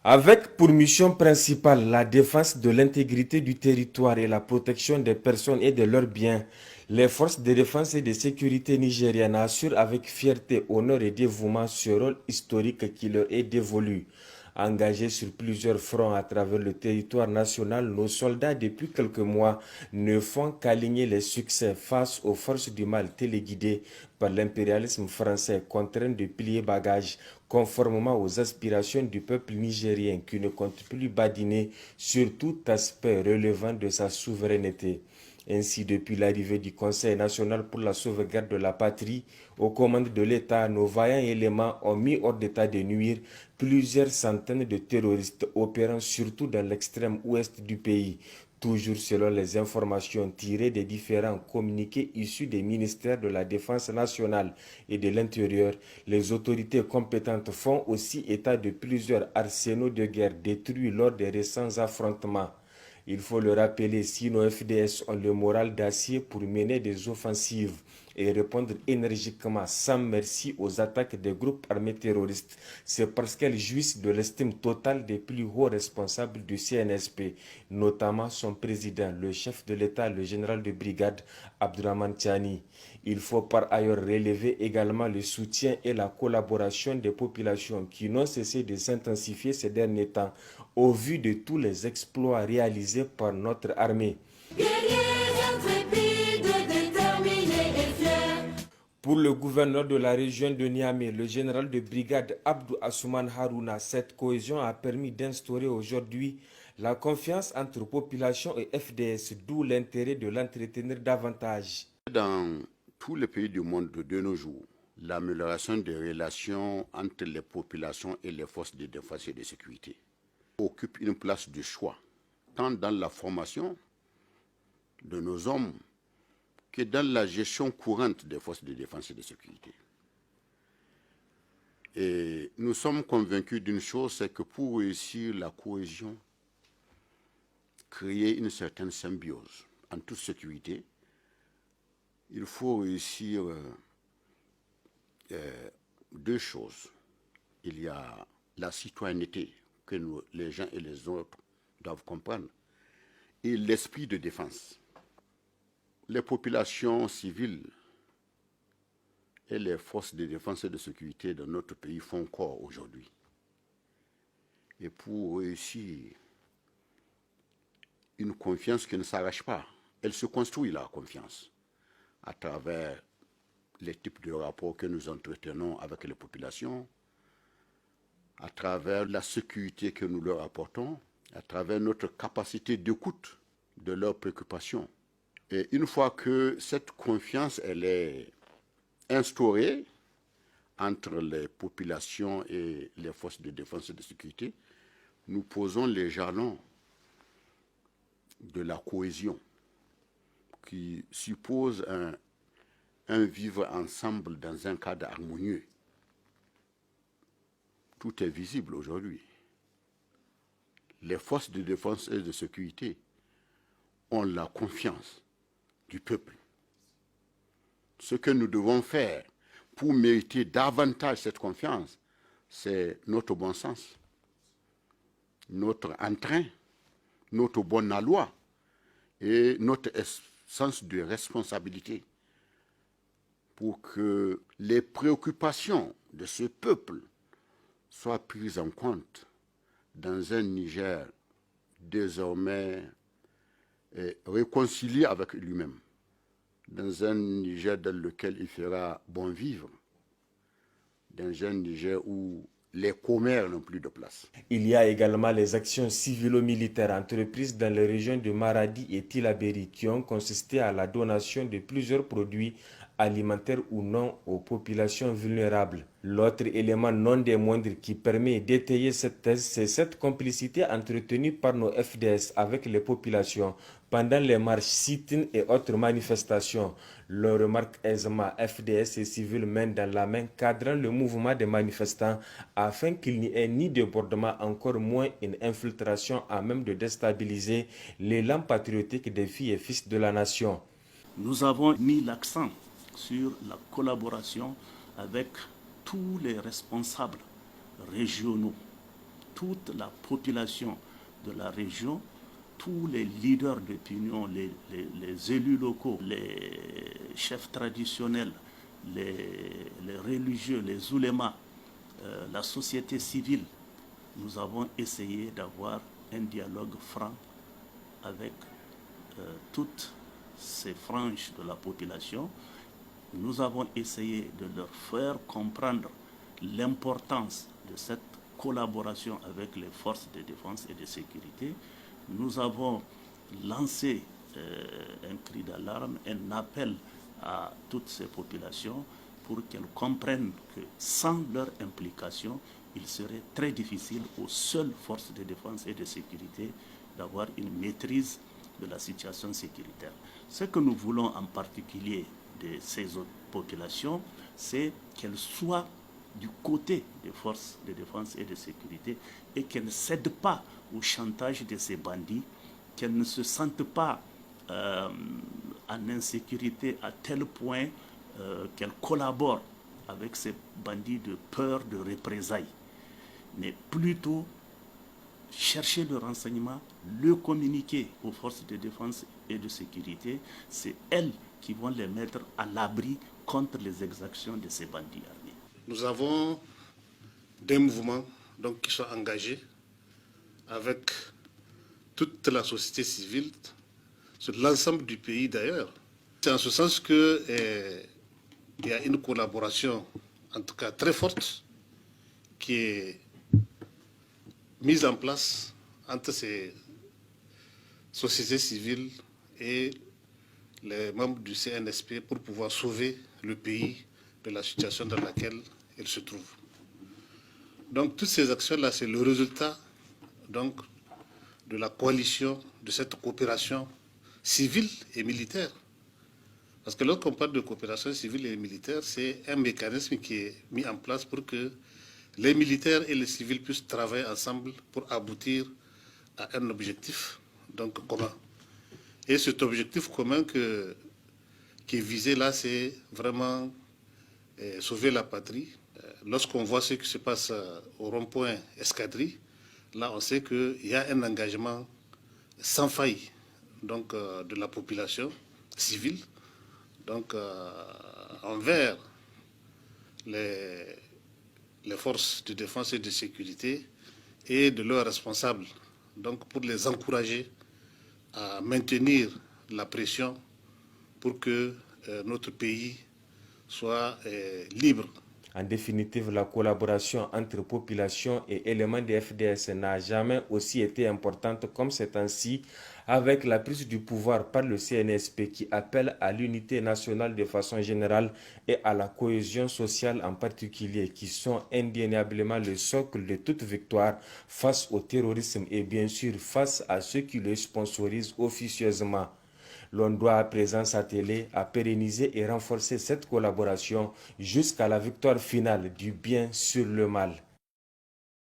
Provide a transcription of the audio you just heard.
Avec pour mission principale la défense de l'intégrité du territoire et la protection des personnes et de leurs biens, les forces de défense et de sécurité nigériennes assurent avec fierté, honneur et dévouement ce rôle historique qui leur est dévolu. Engagés sur plusieurs fronts à travers le territoire national, nos soldats depuis quelques mois ne font qu'aligner les succès face aux forces du mal téléguidées par l'impérialisme français contraint de plier bagages conformément aux aspirations du peuple nigérien qui ne compte plus badiner sur tout aspect relevant de sa souveraineté. Ainsi, depuis l'arrivée du Conseil national pour la sauvegarde de la patrie aux commandes de l'État, nos vaillants éléments ont mis hors d'état de nuire plusieurs centaines de terroristes opérant surtout dans l'extrême ouest du pays. Toujours selon les informations tirées des différents communiqués issus des ministères de la Défense nationale et de l'Intérieur, les autorités compétentes font aussi état de plusieurs arsenaux de guerre détruits lors des récents affrontements. Il faut le rappeler, si nos FDS ont le moral d'acier pour mener des offensives et répondre énergiquement sans merci aux attaques des groupes armés terroristes, c'est parce qu'elles jouissent de l'estime totale des plus hauts responsables du CNSP, notamment son président, le chef de l'État, le général de brigade Abdurrahman Tiani. Il faut par ailleurs relever également le soutien et la collaboration des populations qui n'ont cessé de s'intensifier ces derniers temps au vu de tous les exploits réalisés par notre armée. Pour le gouverneur de la région de Niamey, le général de brigade Abdou Assouman Harouna, cette cohésion a permis d'instaurer aujourd'hui la confiance entre population et FDS, d'où l'intérêt de l'entretenir davantage. Dans tous les pays du monde de nos jours, l'amélioration des relations entre les populations et les forces de défense et de sécurité occupe une place de choix, tant dans la formation de nos hommes que dans la gestion courante des forces de défense et de sécurité. Et nous sommes convaincus d'une chose, c'est que pour réussir la cohésion, créer une certaine symbiose en toute sécurité, il faut réussir deux choses. Il y a la citoyenneté que nous, les gens et les autres doivent comprendre et l'esprit de défense. Les populations civiles et les forces de défense et de sécurité de notre pays font corps aujourd'hui. Et pour réussir une confiance qui ne s'arrache pas, elle se construit la confiance à travers les types de rapports que nous entretenons avec les populations, à travers la sécurité que nous leur apportons, à travers notre capacité d'écoute de leurs préoccupations. Et une fois que cette confiance elle est instaurée entre les populations et les forces de défense et de sécurité, nous posons les jalons de la cohésion qui suppose un vivre ensemble dans un cadre harmonieux. Tout est visible aujourd'hui. Les forces de défense et de sécurité ont la confiance du peuple. Ce que nous devons faire pour mériter davantage cette confiance, c'est notre bon sens, notre entrain, notre bonne aloi et notre sens de responsabilité pour que les préoccupations de ce peuple soient prises en compte dans un Niger désormais réconcilié avec lui-même, dans un Niger dans lequel il fera bon vivre, dans un Niger où les commères n'ont plus de place. Il y a également les actions civilo-militaires entreprises dans les régions de Maradi et Tillabéri qui ont consisté à la donation de plusieurs produits alimentaires ou non aux populations vulnérables. L'autre élément non des moindres qui permet d'étayer cette thèse, c'est cette complicité entretenue par nos FDS avec les populations pendant les marches, sit-ins et autres manifestations. Le remarque aisément, FDS et civils main dans la main cadrant le mouvement des manifestants afin qu'il n'y ait ni débordement, encore moins une infiltration à même de déstabiliser l'élan patriotique des filles et fils de la nation. Nous avons mis l'accent sur la collaboration avec tous les responsables régionaux, toute la population de la région, tous les leaders d'opinion, les élus locaux, les chefs traditionnels, les religieux, les oulémas, la société civile, nous avons essayé d'avoir un dialogue franc avec toutes ces franges de la population. Nous avons essayé de leur faire comprendre l'importance de cette collaboration avec les forces de défense et de sécurité. Nous avons lancé un cri d'alarme, un appel à toutes ces populations pour qu'elles comprennent que sans leur implication, il serait très difficile aux seules forces de défense et de sécurité d'avoir une maîtrise de la situation sécuritaire. Ce que nous voulons en particulier de ces autres populations, c'est qu'elles soient du côté des forces de défense et de sécurité et qu'elles ne cèdent pas au chantage de ces bandits, qu'elles ne se sentent pas en insécurité à tel point qu'elles collaborent avec ces bandits de peur de représailles, mais plutôt chercher le renseignement, le communiquer aux forces de défense et de sécurité. C'est elles qui vont les mettre à l'abri contre les exactions de ces bandits armés. Nous avons des mouvements donc, qui sont engagés avec toute la société civile, sur l'ensemble du pays d'ailleurs. C'est en ce sens qu'il y a une collaboration, en tout cas très forte, qui est mise en place entre ces sociétés civiles et les membres du CNSP pour pouvoir sauver le pays de la situation dans laquelle il se trouve. Donc toutes ces actions-là, c'est le résultat donc, de la coalition, de cette coopération civile et militaire. Parce que lorsqu'on parle de coopération civile et militaire, c'est un mécanisme qui est mis en place pour que les militaires et les civils puissent travailler ensemble pour aboutir à un objectif donc, commun. Et cet objectif commun qui est visé là, c'est vraiment sauver la patrie. Lorsqu'on voit ce qui se passe au rond-point Escadrille, là on sait qu'il y a un engagement sans faille donc, de la population civile donc, envers les forces de défense et de sécurité et de leurs responsables, donc pour les encourager à maintenir la pression pour que notre pays soit libre. En définitive, la collaboration entre population et éléments des FDS n'a jamais aussi été importante comme c'est ainsi avec la prise du pouvoir par le CNSP qui appelle à l'unité nationale de façon générale et à la cohésion sociale en particulier qui sont indéniablement le socle de toute victoire face au terrorisme et bien sûr face à ceux qui le sponsorisent officieusement. L'on doit à présent s'atteler à pérenniser et renforcer cette collaboration jusqu'à la victoire finale du bien sur le mal.